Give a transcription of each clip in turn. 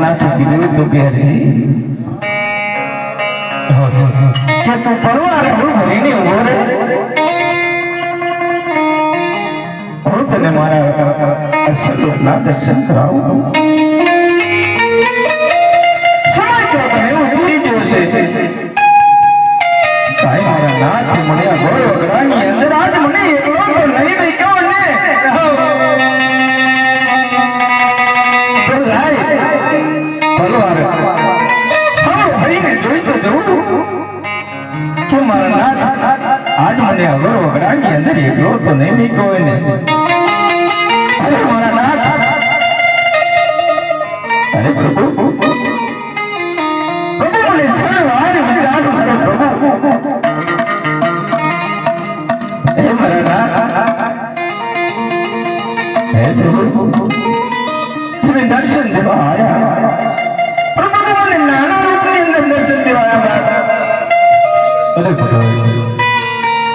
નાથ કીધું તું કે હરજી કે તું પરવારે હું ભરીને ઉભો રહે હું તને મારા અસલના દર્શન કરાવું સમય તો તને એવું ભૂલી ગયો છે કાંઈ મારા નાથ મને આ ગોળ વગડાની અંદર આજ મને એકલો તો નહીં મૂક્યો ને તો લાય પરવારે હા ભરીને જોઈ તો જવું કે મારા નાથ આજ મને અગર વગડાની અંદર એકલો તો નહીં મૂક્યો હોય ને અરે મારા નાથ અરે પ્રભુ પ્રભુ મને સર્વાર વિચાર મારો પ્રભુ હે મારા નાથ હે પ્રભુ તમે દર્શન દેવા આયા પ્રભુ મને નાના રૂપની અંદર દર્શન દેવા આયા અરે પ્રભુ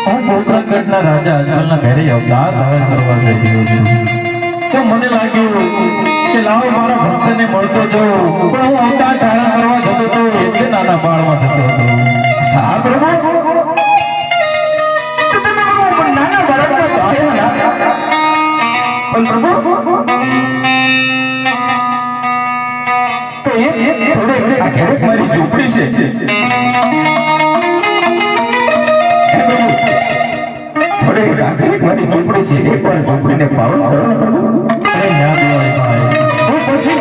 હું ગોત્રગઢના રાજા અજમલના ઘરે અવતાર ધારણ કરવા જઈ રહ્યો છું તો મને લાગ્યું કે લાવ મારા ભક્તને મળતો જાઉં પણ હું અવતાર ધારણ કરવા જતો હતો એટલે નાના બાળમાં જતો હતો હા પ્રભુ તો તમે નાના બાળકમાં તો આવ્યા ના પણ પ્રભુ તો એ થોડે આ ઘરે મારી ઝૂંપડી છે મારી ઝૂંપડી છે એક વાર ઝૂંપડીને પાવન કરો અરે ના દેવાય ભાઈ હું પછી